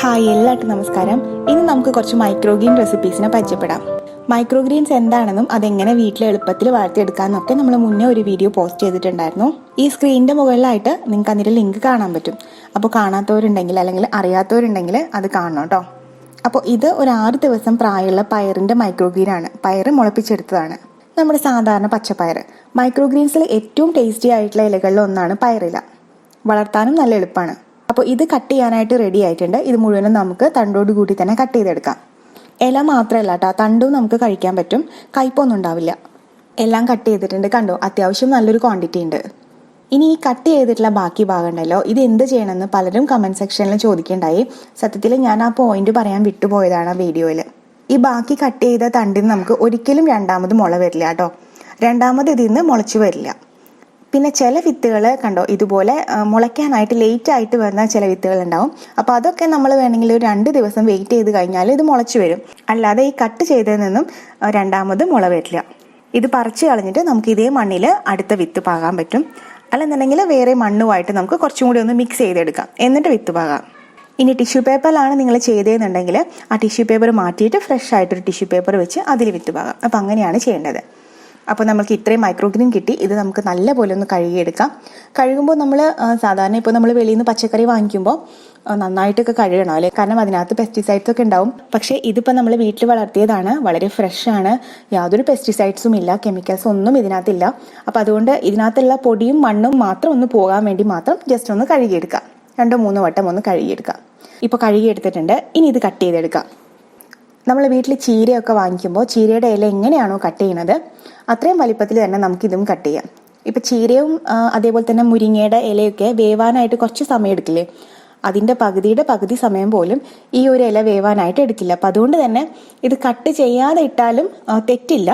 Hi എല്ലാവർക്കും നമസ്കാരം. ഇന്ന് നമുക്ക് കുറച്ച് മൈക്രോഗ്രീൻ റെസിപ്പീസിനെ പരിചയപ്പെടാം. മൈക്രോഗ്രീൻസ് എന്താണെന്നും അതെങ്ങനെ വീട്ടിൽ എളുപ്പത്തിൽ വളർത്തിയെടുക്കാമെന്നൊക്കെ നമ്മൾ മുന്നേ ഒരു വീഡിയോ പോസ്റ്റ് ചെയ്തിട്ടുണ്ടായിരുന്നു. ഈ സ്ക്രീനിൻ്റെ മുകളിലായിട്ട് നിങ്ങൾക്ക് അതിൻ്റെ ലിങ്ക് കാണാൻ പറ്റും. അപ്പോൾ കാണാത്തവരുണ്ടെങ്കിൽ അല്ലെങ്കിൽ അറിയാത്തവരുണ്ടെങ്കിൽ അത് കാണണം കേട്ടോ. അപ്പോൾ ഇത് ഒരു 6 ദിവസം പ്രായമുള്ള പയറിൻ്റെ മൈക്രോഗ്രീനാണ്. പയർ മുളപ്പിച്ചെടുത്തതാണ്. നമ്മുടെ സാധാരണ പച്ചപ്പയർ. മൈക്രോഗ്രീൻസിൽ ഏറ്റവും ടേസ്റ്റി ആയിട്ടുള്ള ഇലകളിൽ ഒന്നാണ് പയറില. വളർത്താനും നല്ല എളുപ്പമാണ്. അപ്പോൾ ഇത് കട്ട് ചെയ്യാനായിട്ട് റെഡി ആയിട്ടുണ്ട്. ഇത് മുഴുവനും നമുക്ക് തണ്ടോട് കൂടി തന്നെ കട്ട് ചെയ്തെടുക്കാം. ഇല മാത്രമല്ല കേട്ടോ, തണ്ടും നമുക്ക് കഴിക്കാൻ പറ്റും. കയ്പൊന്നും ഉണ്ടാവില്ല. എല്ലാം കട്ട് ചെയ്തിട്ടുണ്ട്. കണ്ടോ, അത്യാവശ്യം നല്ലൊരു ക്വാണ്ടിറ്റി ഉണ്ട്. ഇനി ഈ കട്ട് ചെയ്തിട്ടുള്ള ബാക്കി ഭാഗം ഉണ്ടല്ലോ, ഇത് എന്ത് ചെയ്യണമെന്ന് പലരും കമൻറ്റ് സെക്ഷനിൽ ചോദിക്കുകയുണ്ടായി. സത്യത്തിൽ ഞാൻ ആ പോയിന്റ് പറയാൻ വിട്ടുപോയതാണ് ആ വീഡിയോയിൽ. ഈ ബാക്കി കട്ട് ചെയ്ത തണ്ടിന് നമുക്ക് ഒരിക്കലും രണ്ടാമത് മുള വരില്ല കേട്ടോ. രണ്ടാമത് ഇതിൽ നിന്ന് മുളച്ചു വരില്ല. പിന്നെ ചില വിത്തുകൾ കണ്ടോ, ഇതുപോലെ മുളയ്ക്കാനായിട്ട് ലേറ്റ് ആയിട്ട് വരുന്ന ചില വിത്തുകൾ ഉണ്ടാവും. അപ്പോൾ അതൊക്കെ നമ്മൾ വേണമെങ്കിൽ ഒരു 2 ദിവസം വെയിറ്റ് ചെയ്ത് കഴിഞ്ഞാൽ ഇത് മുളച്ചു വരും. അല്ലാതെ ഈ കട്ട് ചെയ്തതിൽ നിന്നും രണ്ടാമത് മുള വരില്ല. ഇത് പറിച്ച് കളഞ്ഞിട്ട് നമുക്ക് ഇതേ മണ്ണിൽ അടുത്ത വിത്ത് പാകാൻ പറ്റും. അല്ലെന്നുണ്ടെങ്കിൽ വേറെ മണ്ണുമായിട്ട് നമുക്ക് കുറച്ചും കൂടി ഒന്ന് മിക്സ് ചെയ്തെടുക്കാം, എന്നിട്ട് വിത്ത് പാകാം. ഇനി ടിഷ്യൂ പേപ്പറിലാണ് നിങ്ങൾ ചെയ്തതെന്നുണ്ടെങ്കിൽ ആ ടിഷ്യൂ പേപ്പർ മാറ്റിയിട്ട് ഫ്രഷ് ആയിട്ടൊരു ടിഷ്യൂ പേപ്പർ വെച്ച് അതിൽ വിത്ത് പാകാം. അപ്പോൾ അങ്ങനെയാണ് ചെയ്യേണ്ടത്. അപ്പോൾ നമുക്ക് ഇത്രയും മൈക്രോഗ്രീൻ കിട്ടി. ഇത് നമുക്ക് നല്ലപോലെ ഒന്ന് കഴുകിയെടുക്കാം. കഴുകുമ്പോൾ നമ്മൾ സാധാരണ ഇപ്പോൾ നമ്മൾ വെളിയിൽ നിന്ന് പച്ചക്കറി വാങ്ങിക്കുമ്പോൾ നന്നായിട്ടൊക്കെ കഴുകണം അല്ലേ, കാരണം അതിനകത്ത് പെസ്റ്റിസൈഡ്സ് ഒക്കെ ഉണ്ടാവും. പക്ഷേ ഇതിപ്പോൾ നമ്മൾ വീട്ടിൽ വളർത്തിയതാണ്, വളരെ ഫ്രഷ് ആണ്, യാതൊരു പെസ്റ്റിസൈഡ്സും ഇല്ല, കെമിക്കൽസ് ഒന്നും ഇതിനകത്തില്ല. അപ്പോൾ അതുകൊണ്ട് ഇതിനകത്തുള്ള പൊടിയും മണ്ണും മാത്രം ഒന്ന് പോകാൻ വേണ്ടി മാത്രം ജസ്റ്റ് ഒന്ന് കഴുകിയെടുക്കാം. 2-3 വട്ടം ഒന്ന് കഴുകിയെടുക്കാം. ഇപ്പോൾ കഴുകിയെടുത്തിട്ടുണ്ട്. ഇനി ഇത് കട്ട് ചെയ്തെടുക്കാം. നമ്മൾ വീട്ടിൽ ചീരയൊക്കെ വാങ്ങിക്കുമ്പോൾ ചീരയുടെ ഇല എങ്ങനെയാണോ കട്ട് ചെയ്യണത് അത്രയും വലിപ്പത്തിൽ തന്നെ നമുക്കിതും കട്ട് ചെയ്യാം. ഇപ്പം ചീരയും അതേപോലെ തന്നെ മുരിങ്ങയുടെ ഇലയൊക്കെ വേവാനായിട്ട് കുറച്ച് സമയം എടുക്കില്ലേ, അതിൻ്റെ പകുതിയുടെ പകുതി സമയം പോലും ഈ ഒരു ഇല വേവാനായിട്ട് എടുക്കില്ല. അപ്പം അതുകൊണ്ട് തന്നെ ഇത് കട്ട് ചെയ്യാതെ ഇട്ടാലും തെറ്റില്ല.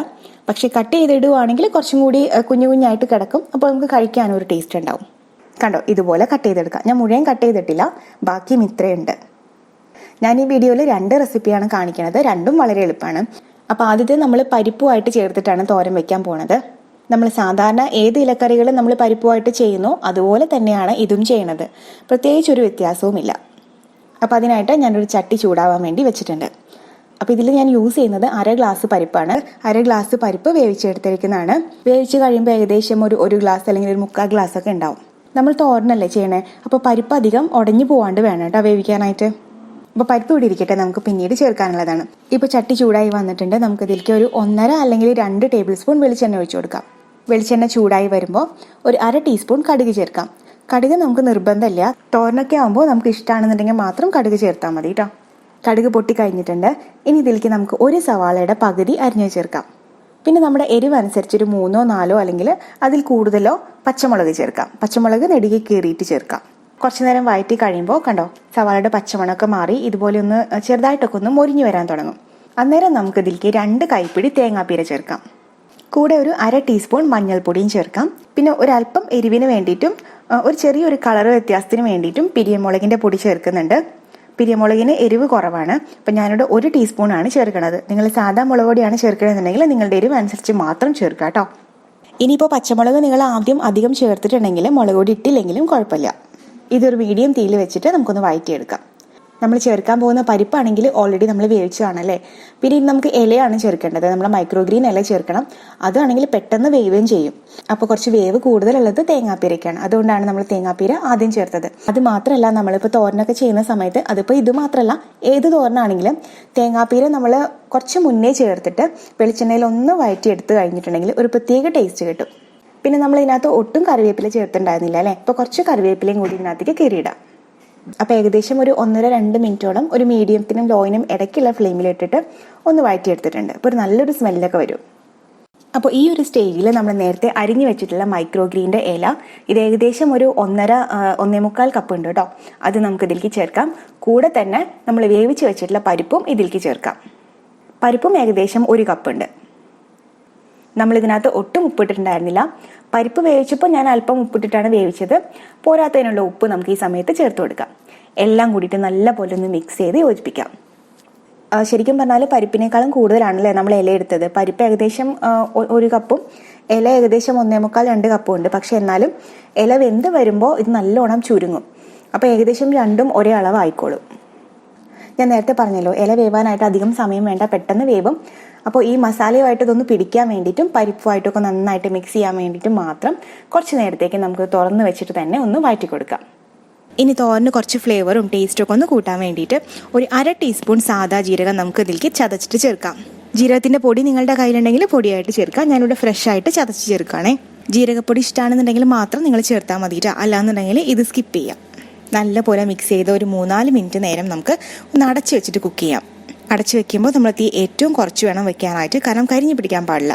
പക്ഷെ കട്ട് ചെയ്തിടുവാണെങ്കിൽ കുറച്ചും കൂടി കുഞ്ഞു കുഞ്ഞായിട്ട് കിടക്കും. അപ്പോൾ നമുക്ക് കഴിക്കാനും ഒരു ടേസ്റ്റ് ഉണ്ടാവും. കണ്ടോ, ഇതുപോലെ കട്ട് ചെയ്തെടുക്കാം. ഞാൻ മുഴുവൻ കട്ട് ചെയ്തിട്ടില്ല, ബാക്കിയും ഇത്രയുണ്ട്. ഞാൻ ഈ വീഡിയോയിൽ 2 റെസിപ്പിയാണ് കാണിക്കുന്നത്. രണ്ടും വളരെ എളുപ്പമാണ്. അപ്പോൾ ആദ്യത്തെ നമ്മൾ പരിപ്പുമായിട്ട് ചേർത്തിട്ടാണ് തോരൻ വെക്കാൻ പോണത്. നമ്മൾ സാധാരണ ഏത് ഇലക്കറികൾ നമ്മൾ പരിപ്പുമായിട്ട് ചെയ്യുന്നോ അതുപോലെ തന്നെയാണ് ഇതും ചെയ്യണത്. പ്രത്യേകിച്ചൊരു വ്യത്യാസവുമില്ല. അപ്പോൾ അതിനായിട്ട് ഞാനൊരു ചട്ടി ചൂടാവാൻ വേണ്ടി വെച്ചിട്ടുണ്ട്. അപ്പോൾ ഇതിൽ ഞാൻ യൂസ് ചെയ്യുന്നത് 1/2 ഗ്ലാസ് പരിപ്പാണ്. 1/2 ഗ്ലാസ് പരിപ്പ് വേവിച്ചെടുത്തിരിക്കുന്നതാണ്. വേവിച്ച് കഴിയുമ്പോൾ ഏകദേശം ഒരു ഗ്ലാസ് അല്ലെങ്കിൽ ഒരു 3/4 ഗ്ലാസ് ഒക്കെ ഉണ്ടാവും. നമ്മൾ തോരനല്ലേ ചെയ്യണേ, അപ്പോൾ പരിപ്പ് അധികം ഉടഞ്ഞു പോവാണ്ട് വേണം കേട്ടോ വേവിക്കാനായിട്ട്. അപ്പോൾ പരിപ്പ് ഇവിടെ ഇരിക്കട്ടെ, നമുക്ക് പിന്നീട് ചേർക്കാനുള്ളതാണ്. ഇപ്പോൾ ചട്ടി ചൂടായി വന്നിട്ടുണ്ട്. നമുക്ക് ഇതിലേക്ക് ഒരു 1.5 അല്ലെങ്കിൽ 2 ടേബിൾ സ്പൂൺ വെളിച്ചെണ്ണ ഒഴിച്ചു കൊടുക്കാം. വെളിച്ചെണ്ണ ചൂടായി വരുമ്പോൾ ഒരു 1/2 ടീസ്പൂൺ കടുക് ചേർക്കാം. കടുക് നമുക്ക് നിർബന്ധമില്ല. തോരനൊക്കെ ആകുമ്പോൾ നമുക്ക് ഇഷ്ടമാണെന്നുണ്ടെങ്കിൽ മാത്രം കടുക് ചേർത്താൽ മതി കേട്ടോ. കടുക് പൊട്ടി കഴിഞ്ഞിട്ടുണ്ട്. ഇനി ഇതിലേക്ക് നമുക്ക് ഒരു സവാളയുടെ പകുതി അരിഞ്ഞു ചേർക്കാം. പിന്നെ നമ്മുടെ എരിവ് അനുസരിച്ച് ഒരു 3-4 അല്ലെങ്കിൽ അതിൽ കൂടുതലോ പച്ചമുളക് ചേർക്കാം. പച്ചമുളക് നെടുകെ കീറിയിട്ട് ചേർക്കാം. കുറച്ചു നേരം വഴറ്റി കഴിയുമ്പോൾ കണ്ടോ, സവാളയുടെ പച്ചമണമൊക്കെ മാറി ഇതുപോലെ ഒന്ന് ചെറുതായിട്ടൊക്കെ ഒന്ന് മൊരിഞ്ഞു വരാൻ തുടങ്ങും. അന്നേരം നമുക്ക് ഇതിലേക്ക് 2 കൈപ്പിടി തേങ്ങാപ്പീര ചേർക്കാം. കൂടെ ഒരു 1/2 ടീസ്പൂൺ മഞ്ഞൾപ്പൊടിയും ചേർക്കാം. പിന്നെ ഒരല്പം എരിവിന് വേണ്ടിയിട്ടും ഒരു ചെറിയൊരു കളർ വ്യത്യാസത്തിന് വേണ്ടിയിട്ടും പിരിയമുളകിൻ്റെ പൊടി ചേർക്കുന്നുണ്ട്. പിരിയമുളകിന് എരിവ് കുറവാണ്. അപ്പം ഞാനിവിടെ 1 ടീസ്പൂണാണ് ചേർക്കുന്നത്. നിങ്ങൾ സാധാ മുളക് പൊടിയാണ് ചേർക്കണമെന്നുണ്ടെങ്കിൽ നിങ്ങളുടെ എരിവ് അനുസരിച്ച് മാത്രം ചേർക്കുക കേട്ടോ. ഇനിയിപ്പോൾ പച്ചമുളക് നിങ്ങൾ ആദ്യം അധികം ചേർത്തിട്ടുണ്ടെങ്കിൽ മുളക് പൊടി ഇട്ടില്ലെങ്കിലും കുഴപ്പമില്ല. ഇതൊരു മീഡിയം തീയിൽ വെച്ചിട്ട് നമുക്കൊന്ന് വഴറ്റിയെടുക്കാം. നമ്മൾ ചേർക്കാൻ പോകുന്ന പരിപ്പാണെങ്കിൽ ഓൾറെഡി നമ്മൾ വേവിച്ചതാണല്ലേ. പിന്നെ ഇനി നമുക്ക് ഇലയാണ് ചേർക്കേണ്ടത്. നമ്മൾ മൈക്രോഗ്രീൻ ഇല ചേർക്കണം. അതാണെങ്കിൽ പെട്ടെന്ന് വേവുകയും ചെയ്യും. അപ്പോൾ കുറച്ച് വേവ് കൂടുതലുള്ളത് തേങ്ങാപ്പീരയ്ക്കാണ്. അതുകൊണ്ടാണ് നമ്മൾ തേങ്ങാപ്പീര ആദ്യം ചേർത്തത്. അത് മാത്രമല്ല, നമ്മളിപ്പോൾ തോരനൊക്കെ ചെയ്യുന്ന സമയത്ത്, അതിപ്പോൾ ഇത് മാത്രമല്ല ഏത് തോരനാണെങ്കിലും തേങ്ങാപ്പീര നമ്മൾ കുറച്ച് മുന്നേ ചേർത്തിട്ട് വെളിച്ചെണ്ണയിൽ ഒന്ന് വഴറ്റിയെടുത്ത് കഴിഞ്ഞിട്ടുണ്ടെങ്കിൽ ഒരു പ്രത്യേക ടേസ്റ്റ് കിട്ടും. പിന്നെ നമ്മൾ ഇതിനകത്ത് ഒട്ടും കറിവേപ്പില ചേർത്തിട്ടുണ്ടായിരുന്നില്ല അല്ലേ. ഇപ്പോൾ കുറച്ച് കറിവേപ്പിലയും കൂടി ഇതിനകത്തേക്ക് കീറിയിടാം. അപ്പോൾ ഏകദേശം ഒരു 1.5-2 മിനിറ്റോളം ഒരു മീഡിയത്തിനും ലോയിനും ഇടയ്ക്കുള്ള ഫ്ലെയിമിലിട്ടിട്ട് ഒന്ന് വഴറ്റിയെടുത്തിട്ടുണ്ട്. അപ്പോൾ ഒരു നല്ലൊരു സ്മെല്ലൊക്കെ വരും. അപ്പോൾ ഈ ഒരു സ്റ്റേജിൽ നമ്മൾ നേരത്തെ അരിഞ്ഞു വെച്ചിട്ടുള്ള മൈക്രോഗ്രീൻ്റെ ഇല, ഇത് ഏകദേശം ഒരു 1.5-1.25 കപ്പ് ഉണ്ട് കേട്ടോ. അത് നമുക്ക് ഇതിലേക്ക് ചേർക്കാം. കൂടെ തന്നെ നമ്മൾ വേവിച്ച് വെച്ചിട്ടുള്ള പരിപ്പും ഇതിലേക്ക് ചേർക്കാം. പരിപ്പും ഏകദേശം 1 കപ്പ് ഉണ്ട്. നമ്മളിതിനകത്ത് ഒട്ടും ഉപ്പിട്ടിട്ടുണ്ടായിരുന്നില്ല. പരിപ്പ് വേവിച്ചപ്പോൾ ഞാൻ അല്പം ഉപ്പിട്ടിട്ടാണ് വേവിച്ചത്. പോരാത്തതിനുള്ള ഉപ്പ് നമുക്ക് ഈ സമയത്ത് ചേർത്ത് കൊടുക്കാം. എല്ലാം കൂടിയിട്ട് നല്ല പോലെ ഒന്ന് മിക്സ് ചെയ്ത് യോജിപ്പിക്കാം. ശരിക്കും പറഞ്ഞാൽ പരിപ്പിനേക്കാളും കൂടുതലാണല്ലേ നമ്മൾ ഇല എടുത്തത്. പരിപ്പ് ഏകദേശം 1 കപ്പും ഇല ഏകദേശം 1.25-2 കപ്പും ഉണ്ട്. പക്ഷെ എന്നാലും ഇല വെന്ത് വരുമ്പോൾ ഇത് നല്ലോണം ചുരുങ്ങും. അപ്പോൾ ഏകദേശം രണ്ടും ഒരേ അളവായിക്കോളും. ഞാൻ നേരത്തെ പറഞ്ഞല്ലോ, ഇല വേവാനായിട്ട് അധികം സമയം വേണ്ട, പെട്ടെന്ന് വേവും. അപ്പോൾ ഈ മസാലയുമായിട്ട് ഇതൊന്ന് പിടിക്കാൻ വേണ്ടിയിട്ടും പരിപ്പുമായിട്ടൊക്കെ നന്നായിട്ട് മിക്സ് ചെയ്യാൻ വേണ്ടിയിട്ടും മാത്രം കുറച്ച് നേരത്തേക്ക് നമുക്ക് തുറന്ന് വെച്ചിട്ട് തന്നെ ഒന്ന് വഴറ്റി കൊടുക്കാം. ഇനി തോരന് കുറച്ച് ഫ്ലേവറും ടേസ്റ്റും ഒക്കെ ഒന്ന് കൂട്ടാൻ വേണ്ടിയിട്ട് ഒരു 1/2 ടീസ്പൂൺ സാദാ ജീരകം നമുക്ക് ഇതിലേക്ക് ചതച്ചിട്ട് ചേർക്കാം. ജീരകത്തിൻ്റെ പൊടി നിങ്ങളുടെ കയ്യിലുണ്ടെങ്കിൽ പൊടിയായിട്ട് ചേർക്കാം. ഞാനിവിടെ ഫ്രഷ് ആയിട്ട് ചതച്ച് ചേർക്കുകയാണേ. ജീരകപ്പൊടി ഇഷ്ടമാണെന്നുണ്ടെങ്കിൽ മാത്രം നിങ്ങൾ ചേർത്താൽ മതിയിട്ട്, അല്ലാന്നുണ്ടെങ്കിൽ ഇത് സ്കിപ്പ് ചെയ്യാം. നല്ലപോലെ മിക്സ് ചെയ്ത് ഒരു 3-4 മിനിറ്റ് നേരം നമുക്ക് ഒന്ന് അടച്ച് വെച്ചിട്ട് കുക്ക് ചെയ്യാം. അടച്ച് വെക്കുമ്പോൾ നമ്മൾ തീ ഏറ്റവും കുറച്ച് വേണം വെക്കാനായിട്ട്, കാരണം കരിഞ്ഞു പിടിക്കാൻ പാടില്ല.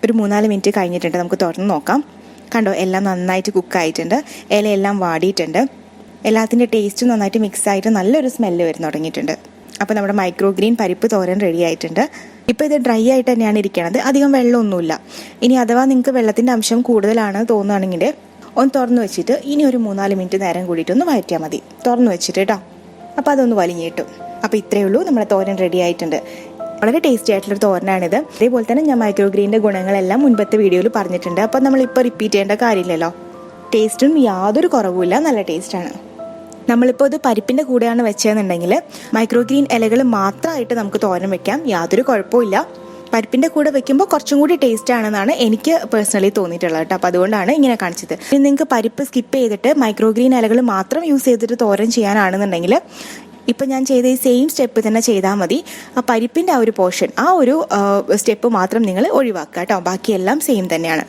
ഒരു 3-4 മിനിറ്റ് കഴിഞ്ഞിട്ടുണ്ട്. നമുക്ക് തുറന്ന് നോക്കാം. കണ്ടോ, എല്ലാം നന്നായിട്ട് കുക്കായിട്ടുണ്ട്, ഇലയെല്ലാം വാടിയിട്ടുണ്ട്, എല്ലാത്തിൻ്റെ ടേസ്റ്റും നന്നായിട്ട് മിക്സായിട്ട് നല്ലൊരു സ്മെല്ല് വരുന്ന തുടങ്ങിയിട്ടുണ്ട്. അപ്പോൾ നമ്മുടെ മൈക്രോഗ്രീൻ പരിപ്പ് തോരൻ റെഡി ആയിട്ടുണ്ട്. ഇപ്പോൾ ഇത് ഡ്രൈ ആയിട്ട് തന്നെയാണ് ഇരിക്കുന്നത്, അധികം വെള്ളമൊന്നുമില്ല. ഇനി അഥവാ നിങ്ങൾക്ക് വെള്ളത്തിൻ്റെ അംശം കൂടുതലാണ് തോന്നുകയാണെങ്കിൽ ഒന്ന് തുറന്ന് വെച്ചിട്ട് ഇനി ഒരു 3-4 മിനിറ്റ് നേരം കൂടിയിട്ടൊന്ന് വഴറ്റിയാൽ മതി, തുറന്ന് വെച്ചിട്ട് കേട്ടോ. അപ്പോൾ അതൊന്ന് വലിഞ്ഞ് കിട്ടും. അപ്പോൾ ഇത്രയേ ഉള്ളൂ, നമ്മുടെ തോരൻ റെഡി ആയിട്ടുണ്ട്. വളരെ ടേസ്റ്റി ആയിട്ടുള്ളൊരു തോരനാണിത്. അതേപോലെ തന്നെ ഞാൻ മൈക്രോഗ്രീൻ്റെ ഗുണങ്ങളെല്ലാം മുൻപത്തെ വീഡിയോയിൽ പറഞ്ഞിട്ടുണ്ട്. അപ്പോൾ നമ്മളിപ്പോൾ റിപ്പീറ്റ് ചെയ്യേണ്ട കാര്യമില്ലല്ലോ. ടേസ്റ്റും യാതൊരു കുറവുമില്ല, നല്ല ടേസ്റ്റാണ്. നമ്മളിപ്പോൾ ഇത് പരിപ്പിൻ്റെ കൂടെയാണ് വെച്ചതെന്നുണ്ടെങ്കിൽ മൈക്രോഗ്രീൻ ഇലകൾ മാത്രമായിട്ട് നമുക്ക് തോരൻ വെക്കാം, യാതൊരു കുഴപ്പമില്ല. പരിപ്പിൻ്റെ കൂടെ വെക്കുമ്പോൾ കുറച്ചും കൂടി ടേസ്റ്റ് ആണെന്നാണ് എനിക്ക് പേഴ്സണലി തോന്നിയിട്ടുള്ളത് കേട്ടോ. അപ്പോൾ അതുകൊണ്ടാണ് ഇങ്ങനെ കാണിച്ചത്. ഇനി നിങ്ങൾക്ക് പരിപ്പ് സ്കിപ്പ് ചെയ്തിട്ട് മൈക്രോഗ്രീൻ ഇലകൾ മാത്രം യൂസ് ചെയ്തിട്ട് തോരൻ ചെയ്യാനാണെന്നുണ്ടെങ്കിൽ ഇപ്പം ഞാൻ ചെയ്ത ഈ സെയിം സ്റ്റെപ്പ് തന്നെ ചെയ്താൽ മതി. ആ പരിപ്പിൻ്റെ ആ ഒരു പോർഷൻ, ആ ഒരു സ്റ്റെപ്പ് മാത്രം നിങ്ങൾ ഒഴിവാക്കുക കേട്ടോ. ബാക്കിയെല്ലാം സെയിം തന്നെയാണ്.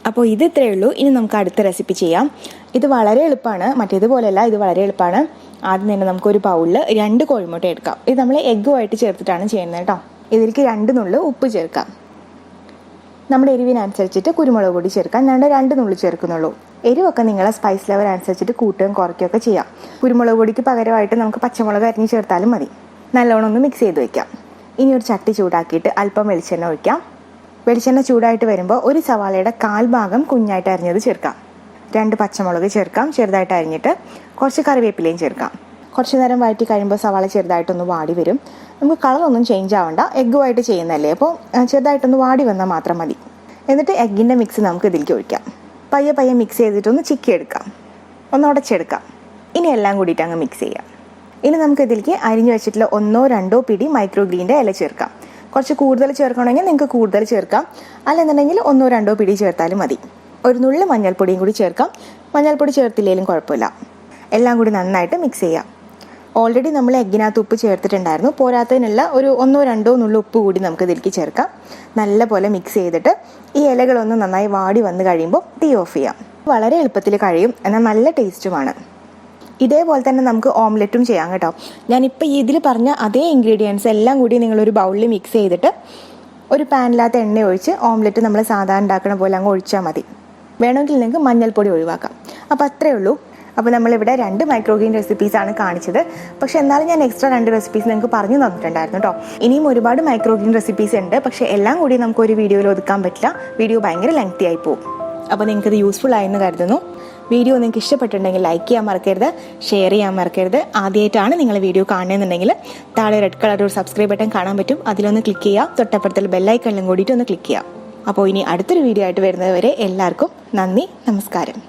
അപ്പോൾ ഇത് ഇത്രയേ ഉള്ളൂ. ഇനി നമുക്ക് അടുത്ത റെസിപ്പി ചെയ്യാം. ഇത് വളരെ എളുപ്പമാണ്, മറ്റേതുപോലെയല്ല, ഇത് വളരെ എളുപ്പമാണ്. ആദ്യം തന്നെ നമുക്കൊരു ബൗളിൽ 2 കോഴിമുട്ട എടുക്കാം. ഇത് നമ്മൾ എഗ്ഗുമായിട്ട് ചേർത്തിട്ടാണ് ചെയ്യുന്നത് കേട്ടോ. ഇതിലേക്ക് 2 നുള്ള് ഉപ്പ് ചേർക്കാം. നമ്മുടെ എരിവിനനുസരിച്ചിട്ട് കുരുമുളക് പൊടി ചേർക്കാം. ഞാൻ 2 നുള്ള് ചേർക്കുന്നുള്ളൂ. എരിവൊക്കെ നിങ്ങളെ സ്പൈസ് ലെവൽ അനുസരിച്ചിട്ട് കൂട്ടുകയും കുറയ്ക്കുകയൊക്കെ ചെയ്യാം. കുരുമുളക് പൊടിക്ക് പകരമായിട്ട് നമുക്ക് പച്ചമുളക് അരിഞ്ഞ് ചേർത്താലും മതി. നല്ലോണം ഒന്ന് മിക്സ് ചെയ്ത് വയ്ക്കാം. ഇനി ഒരു ചട്ടി ചൂടാക്കിയിട്ട് അല്പം വെളിച്ചെണ്ണ ഒഴിക്കാം. വെളിച്ചെണ്ണ ചൂടായിട്ട് വരുമ്പോൾ ഒരു സവാളയുടെ 1/4 ഭാഗം കുഞ്ഞായിട്ട് അരിഞ്ഞത് ചേർക്കാം. 2 പച്ചമുളക് ചേർക്കാം, ചെറുതായിട്ട് അരിഞ്ഞിട്ട്. കുറച്ച് കറിവേപ്പിലയും ചേർക്കാം. കുറച്ച് നേരം വഴറ്റി കഴിയുമ്പോൾ സവാള ചെറുതായിട്ടൊന്ന് വാടി വരും. നമുക്ക് കളറൊന്നും ചേഞ്ച് ആവണ്ട, എഗ്ഗുമായിട്ട് ചെയ്യുന്നതല്ലേ, അപ്പോൾ ചെറുതായിട്ടൊന്ന് വാടി വന്നാൽ മാത്രം മതി. എന്നിട്ട് എഗ്ഗിൻ്റെ മിക്സ് നമുക്ക് ഇതിലേക്ക് ഒഴിക്കാം. പയ്യെ മിക്സ് ചെയ്തിട്ടൊന്ന് ചിക്കി എടുക്കാം, ഒന്ന് ഉടച്ചെടുക്കാം. ഇനി എല്ലാം കൂടിയിട്ട് അങ്ങ് മിക്സ് ചെയ്യാം. ഇനി നമുക്ക് ഇതിലേക്ക് അരിഞ്ഞു വെച്ചിട്ടുള്ള 1-2 പിടി മൈക്രോഗ്രീൻ്റെ ഇല ചേർക്കാം. കുറച്ച് കൂടുതൽ ചേർക്കണമെങ്കിൽ നിങ്ങൾക്ക് കൂടുതൽ ചേർക്കാം, അല്ലെന്നുണ്ടെങ്കിൽ 1-2 പിടി ചേർത്താലും മതി. ഒരു നുള്ളു മഞ്ഞൾപ്പൊടിയും കൂടി ചേർക്കാം. മഞ്ഞൾപ്പൊടി ചേർത്തില്ലെങ്കിലും കുഴപ്പമില്ല. എല്ലാം കൂടി നന്നായിട്ട് മിക്സ് ചെയ്യാം. ഓൾറെഡി നമ്മൾ എഗ്ഗിനകത്ത് ഉപ്പ് ചേർത്തിട്ടുണ്ടായിരുന്നു, പോരാത്തതിനുള്ള ഒരു 1-2 നുള്ളു ഉപ്പ് കൂടി നമുക്ക് ഇതിലേക്ക് ചേർക്കാം. നല്ല പോലെ മിക്സ് ചെയ്തിട്ട് ഈ ഇലകളൊന്ന് നന്നായി വാടി വന്ന് കഴിയുമ്പോൾ തീ ഓഫ് ചെയ്യാം. വളരെ എളുപ്പത്തിൽ കഴിയും, എന്നാൽ നല്ല ടേസ്റ്റുമാണ്. ഇതേപോലെ തന്നെ നമുക്ക് ഓംലെറ്റും ചെയ്യാം കേട്ടോ. ഞാനിപ്പോൾ ഇതിൽ പറഞ്ഞ അതേ ഇൻഗ്രീഡിയൻസ് എല്ലാം കൂടി നിങ്ങളൊരു ബൗളിൽ മിക്സ് ചെയ്തിട്ട് ഒരു പാനിനകത്ത് എണ്ണ ഒഴിച്ച് ഓംലെറ്റ് നമ്മൾ സാധാരണ ഉണ്ടാക്കുന്ന പോലെ അങ്ങ് ഒഴിച്ചാൽ മതി. വേണമെങ്കിൽ നിങ്ങൾക്ക് മഞ്ഞൾപ്പൊടി ഒഴിവാക്കാം. അപ്പോൾ അത്രയേ ഉള്ളൂ. അപ്പോൾ നമ്മളിവിടെ 2 മൈക്രോഗ്രീൻ റെസിപ്പീസാണ് കാണിച്ചത്. പക്ഷേ എന്നാലും ഞാൻ എക്സ്ട്രാ 2 റെസിപ്പീസ് നിങ്ങൾക്ക് പറഞ്ഞു തന്നിട്ടുണ്ടായിരുന്നു കേട്ടോ. ഇനിയും ഒരുപാട് മൈക്രോഗ്രീൻ റെസിപ്പീസ് ഉണ്ട്, പക്ഷേ എല്ലാം കൂടി നമുക്ക് ഒരു വീഡിയോയിൽ ഒതുക്കാൻ പറ്റില്ല. വീഡിയോ ഭയങ്കര ലെങ്തി ആയി പോകും. അപ്പോൾ നിങ്ങൾക്കിത് യൂസ്ഫുൾ ആയെന്ന് കരുതുന്നു. വീഡിയോ നിങ്ങൾക്ക് ഇഷ്ടപ്പെട്ടിട്ടുണ്ടെങ്കിൽ ലൈക്ക് ചെയ്യാൻ മറക്കരുത്, ഷെയർ ചെയ്യാൻ മറക്കരുത്. ആദ്യമായിട്ടാണ് നിങ്ങൾ വീഡിയോ കാണുന്നതെന്നുണ്ടെങ്കിൽ താഴെ റെഡ് കളർ ഒരു സബ്സ്ക്രൈബ് ബട്ടൺ കാണാൻ പറ്റും, അതിലൊന്ന് ക്ലിക്ക് ചെയ്യുക. തൊട്ടപ്പുറത്തിൽ ബെല്ലൈക്കണിലും കൂടിയിട്ട് ഒന്ന് ക്ലിക്ക് ചെയ്യാം. അപ്പോൾ ഇനി അടുത്തൊരു വീഡിയോ ആയിട്ട് വരുന്നത് വരെ എല്ലാവർക്കും നന്ദി, നമസ്കാരം.